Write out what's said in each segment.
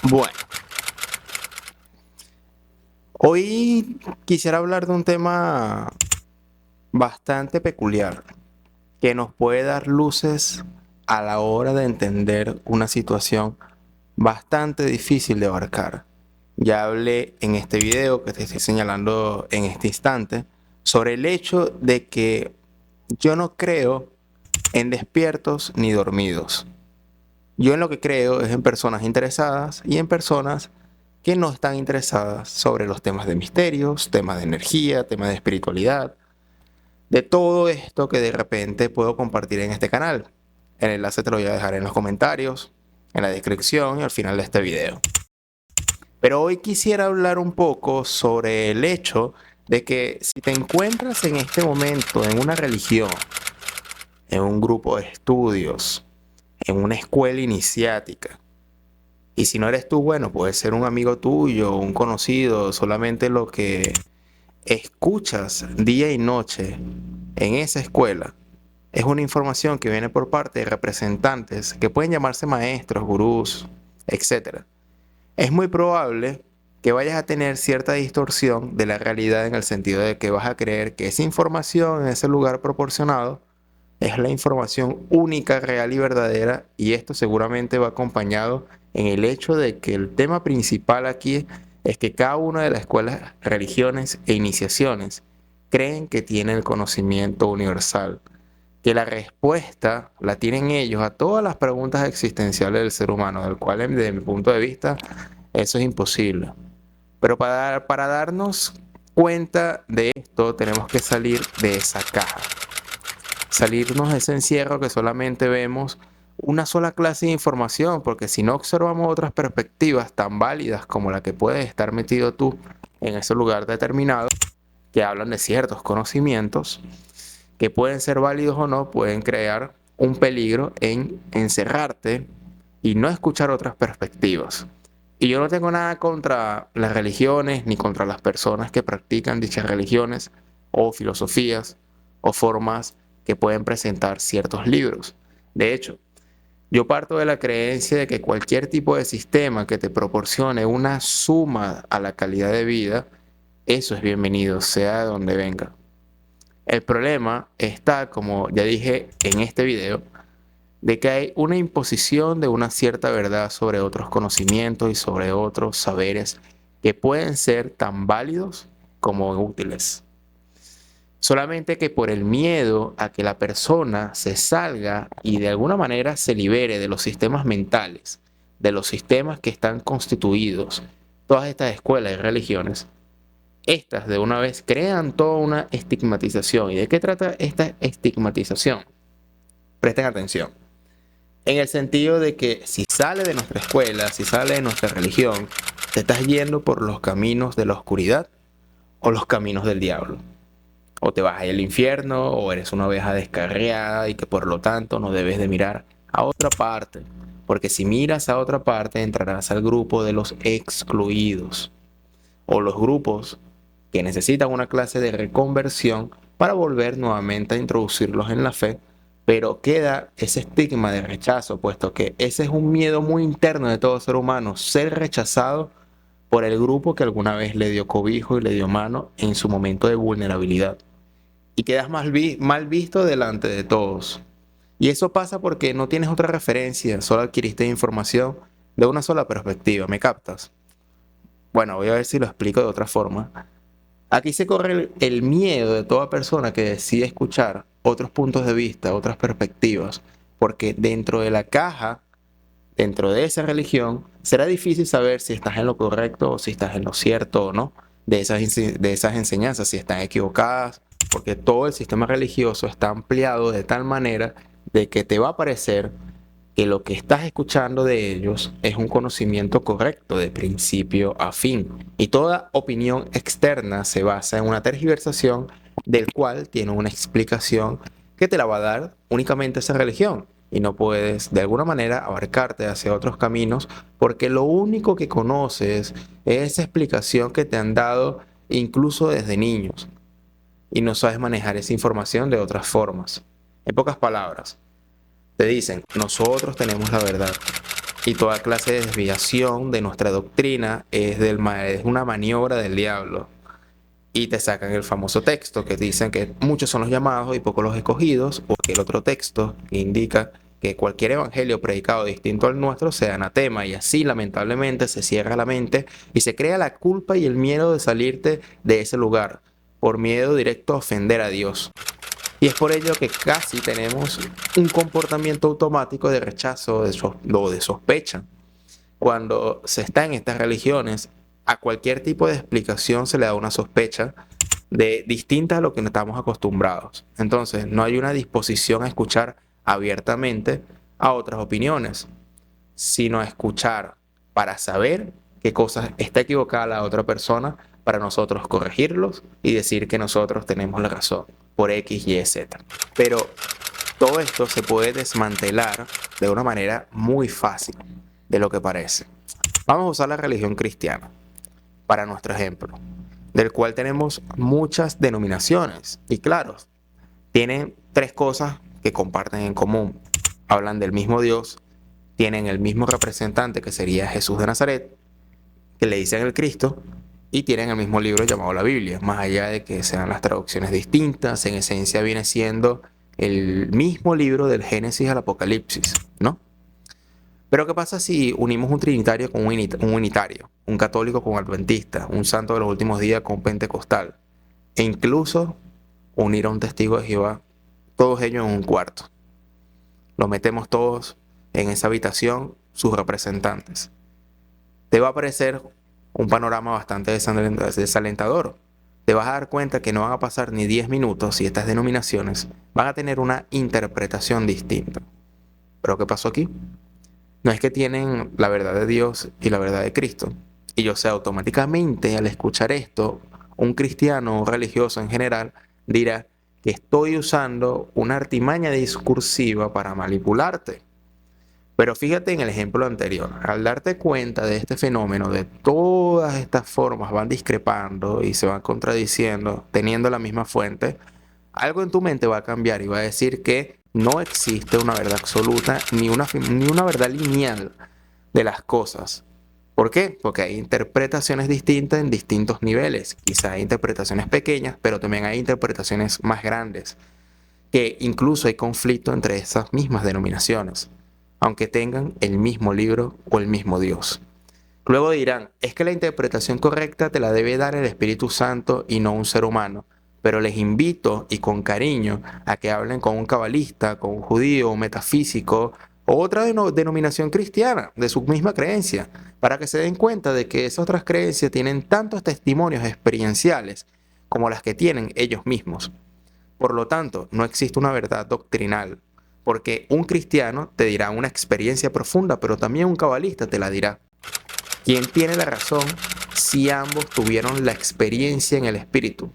Bueno, hoy quisiera hablar de un tema bastante peculiar que nos puede dar luces a la hora de entender una situación bastante difícil de abarcar. Ya hablé en este video que te estoy señalando en este instante sobre el hecho de que yo no creo en despiertos ni dormidos. Yo en lo que creo es en personas interesadas y en personas que no están interesadas sobre los temas de misterios, temas de energía, temas de espiritualidad, de todo esto que de repente puedo compartir en este canal. El enlace te lo voy a dejar en los comentarios, en la descripción y al final de este video. Pero hoy quisiera hablar un poco sobre el hecho de que si te encuentras en este momento en una religión, en un grupo de estudios, en una escuela iniciática, y si no eres tú, bueno, puede ser un amigo tuyo, un conocido, solamente lo que escuchas día y noche en esa escuela es una información que viene por parte de representantes que pueden llamarse maestros, gurús, etc. Es muy probable que vayas a tener cierta distorsión de la realidad en el sentido de que vas a creer que esa información en ese lugar proporcionado es la información única, real y verdadera, y esto seguramente va acompañado en el hecho de que el tema principal aquí es que cada una de las escuelas, religiones e iniciaciones creen que tienen el conocimiento universal, que la respuesta la tienen ellos a todas las preguntas existenciales del ser humano, del cual desde mi punto de vista eso es imposible. Pero para darnos cuenta de esto tenemos que salir de esa caja, salirnos de ese encierro que solamente vemos una sola clase de información, porque si no observamos otras perspectivas tan válidas como la que puedes estar metido tú en ese lugar determinado, que hablan de ciertos conocimientos, que pueden ser válidos o no, pueden crear un peligro en encerrarte y no escuchar otras perspectivas. Y yo no tengo nada contra las religiones ni contra las personas que practican dichas religiones o filosofías o formas que pueden presentar ciertos libros. De hecho, yo parto de la creencia de que cualquier tipo de sistema que te proporcione una suma a la calidad de vida, eso es bienvenido, sea de donde venga. El problema está, como ya dije en este video, de que hay una imposición de una cierta verdad sobre otros conocimientos y sobre otros saberes que pueden ser tan válidos como útiles. Solamente que por el miedo a que la persona se salga y de alguna manera se libere de los sistemas mentales, de los sistemas que están constituidos, todas estas escuelas y religiones, estas de una vez crean toda una estigmatización. ¿Y de qué trata esta estigmatización? Presten atención. En el sentido de que si sale de nuestra escuela, si sale de nuestra religión, te estás yendo por los caminos de la oscuridad o los caminos del diablo. O te vas al infierno, o eres una oveja descarriada y que por lo tanto no debes de mirar a otra parte. Porque si miras a otra parte entrarás al grupo de los excluidos. O los grupos que necesitan una clase de reconversión para volver nuevamente a introducirlos en la fe, pero queda ese estigma de rechazo, puesto que ese es un miedo muy interno de todo ser humano, ser rechazado por el grupo que alguna vez le dio cobijo y le dio mano en su momento de vulnerabilidad. Y quedas mal visto delante de todos. Y eso pasa porque no tienes otra referencia, solo adquiriste información de una sola perspectiva, ¿me captas? Bueno, voy a ver si lo explico de otra forma. Aquí se corre el miedo de toda persona que decide escuchar otros puntos de vista, otras perspectivas, porque dentro de la caja, dentro de esa religión, será difícil saber si estás en lo correcto o si estás en lo cierto o no de esas enseñanzas, si están equivocadas, porque todo el sistema religioso está ampliado de tal manera de que te va a parecer que lo que estás escuchando de ellos es un conocimiento correcto de principio a fin. Y toda opinión externa se basa en una tergiversación del cual tiene una explicación que te la va a dar únicamente esa religión. Y no puedes de alguna manera abarcarte hacia otros caminos porque lo único que conoces es esa explicación que te han dado incluso desde niños. Y no sabes manejar esa información de otras formas. En pocas palabras, te dicen, nosotros tenemos la verdad. y toda clase de desviación de nuestra doctrina es una maniobra del diablo. Y te sacan el famoso texto que dicen que muchos son los llamados y pocos los escogidos, o el otro texto que indica que cualquier evangelio predicado distinto al nuestro sea anatema, y así lamentablemente se cierra la mente y se crea la culpa y el miedo de salirte de ese lugar, por miedo directo a ofender a Dios. Y es por ello que casi tenemos un comportamiento automático de rechazo o de sospecha. Cuando se está en estas religiones, a cualquier tipo de explicación se le da una sospecha distinta a lo que estamos acostumbrados. Entonces, no hay una disposición a escuchar abiertamente a otras opiniones, sino a escuchar para saber qué cosas está equivocada la otra persona, para nosotros corregirlos y decir que nosotros tenemos la razón por X, Y, Z. Pero todo esto se puede desmantelar de una manera muy fácil de lo que parece. Vamos a usar la religión cristiana para nuestro ejemplo, del cual tenemos muchas denominaciones. Y claro, tienen tres cosas que comparten en común. Hablan del mismo Dios, tienen el mismo representante que sería Jesús de Nazaret, que le dicen el Cristo, y tienen el mismo libro llamado la Biblia. Más allá de que sean las traducciones distintas, en esencia viene siendo el mismo libro del Génesis al Apocalipsis, ¿no? Pero ¿qué pasa si unimos un trinitario con un unitario, un católico con adventista, un santo de los últimos días con pentecostal, e incluso unir a un testigo de Jehová, todos ellos en un cuarto? Los metemos todos en esa habitación, sus representantes. Te va a parecer un panorama bastante desalentador. Te vas a dar cuenta que no van a pasar ni 10 minutos y estas denominaciones van a tener una interpretación distinta. ¿Pero qué pasó aquí? No es que tienen la verdad de Dios y la verdad de Cristo. Y yo sé, automáticamente al escuchar esto, un cristiano o religioso en general dirá que estoy usando una artimaña discursiva para manipularte. Pero fíjate en el ejemplo anterior, al darte cuenta de este fenómeno, de todas estas formas van discrepando y se van contradiciendo, teniendo la misma fuente, algo en tu mente va a cambiar y va a decir que no existe una verdad absoluta ni una verdad lineal de las cosas. ¿Por qué? Porque hay interpretaciones distintas en distintos niveles. Quizás hay interpretaciones pequeñas, pero también hay interpretaciones más grandes, que incluso hay conflicto entre esas mismas denominaciones, aunque tengan el mismo libro o el mismo Dios. Luego dirán, es que la interpretación correcta te la debe dar el Espíritu Santo y no un ser humano. Pero les invito y con cariño a que hablen con un cabalista, con un judío, un metafísico o otra denominación cristiana de su misma creencia, para que se den cuenta de que esas otras creencias tienen tantos testimonios experienciales como las que tienen ellos mismos. Por lo tanto, no existe una verdad doctrinal, porque un cristiano te dirá una experiencia profunda, pero también un cabalista te la dirá. ¿Quién tiene la razón si ambos tuvieron la experiencia en el espíritu?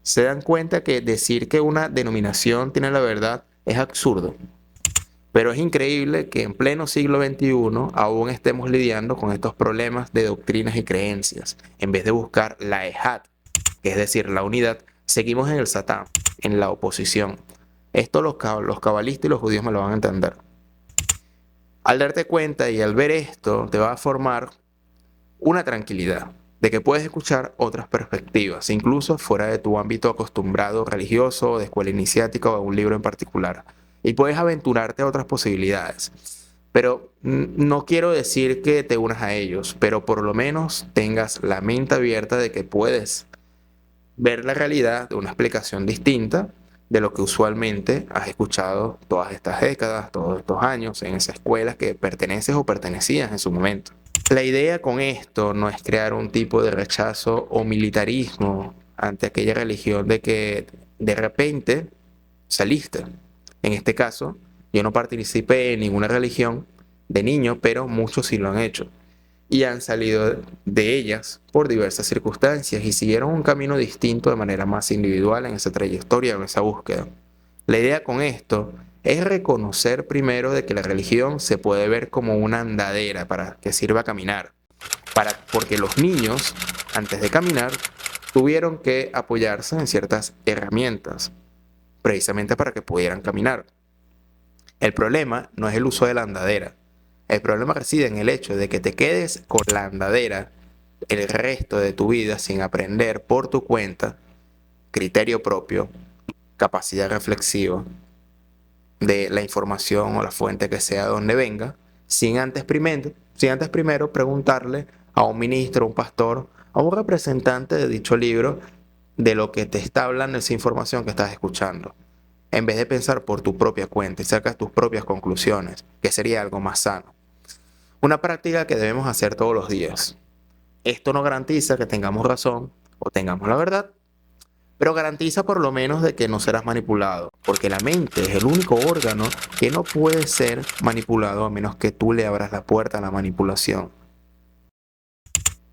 Se dan cuenta que decir que una denominación tiene la verdad es absurdo. Pero es increíble que en pleno siglo XXI aún estemos lidiando con estos problemas de doctrinas y creencias. En vez de buscar la ejad, que es decir, la unidad, seguimos en el satán, en la oposición. Esto los cabalistas y los judíos me lo van a entender. Al darte cuenta y al ver esto, te va a formar una tranquilidad de que puedes escuchar otras perspectivas, incluso fuera de tu ámbito acostumbrado religioso, de escuela iniciática o de un libro en particular. Y puedes aventurarte a otras posibilidades. Pero no quiero decir que te unas a ellos, pero por lo menos tengas la mente abierta de que puedes ver la realidad de una explicación distinta de lo que usualmente has escuchado todas estas décadas, todos estos años en esa escuela que perteneces o pertenecías en su momento. La idea con esto no es crear un tipo de rechazo o militarismo ante aquella religión de que de repente saliste. En este caso, yo no participé en ninguna religión de niño, pero muchos sí lo han hecho. Y han salido de ellas por diversas circunstancias y siguieron un camino distinto de manera más individual en esa trayectoria, en esa búsqueda. La idea con esto es reconocer primero de que la religión se puede ver como una andadera para que sirva a caminar. Porque los niños, antes de caminar, tuvieron que apoyarse en ciertas herramientas, precisamente para que pudieran caminar. El problema no es el uso de la andadera. El problema reside en el hecho de que te quedes con la andadera el resto de tu vida sin aprender por tu cuenta, criterio propio, capacidad reflexiva de la información o la fuente que sea donde venga, sin antes primero preguntarle a un ministro, a un pastor, a un representante de dicho libro de lo que te está hablando esa información que estás escuchando. En vez de pensar por tu propia cuenta y sacas tus propias conclusiones, que sería algo más sano. Una práctica que debemos hacer todos los días. Esto no garantiza que tengamos razón o tengamos la verdad, pero garantiza por lo menos de que no serás manipulado, porque la mente es el único órgano que no puede ser manipulado a menos que tú le abras la puerta a la manipulación.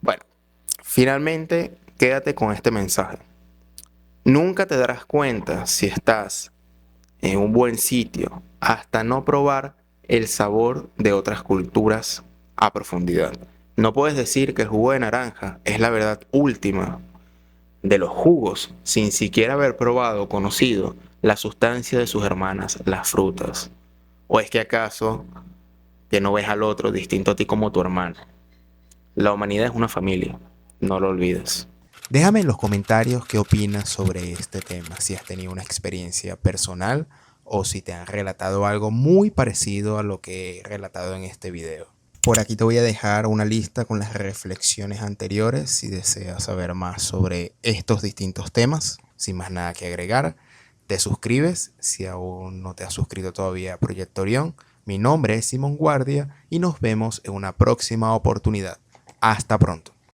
Bueno, finalmente quédate con este mensaje. Nunca te darás cuenta si estás en un buen sitio hasta no probar el sabor de otras culturas a profundidad. No puedes decir que el jugo de naranja es la verdad última de los jugos sin siquiera haber probado o conocido la sustancia de sus hermanas, las frutas. ¿O es que acaso que no ves al otro distinto a ti como tu hermano? La humanidad es una familia, no lo olvides. Déjame en los comentarios qué opinas sobre este tema, si has tenido una experiencia personal o si te han relatado algo muy parecido a lo que he relatado en este video. Por aquí te voy a dejar una lista con las reflexiones anteriores si deseas saber más sobre estos distintos temas. Sin más nada que agregar, te suscribes si aún no te has suscrito todavía a Proyecto Orión. Mi nombre es Simón Guardia y nos vemos en una próxima oportunidad. Hasta pronto.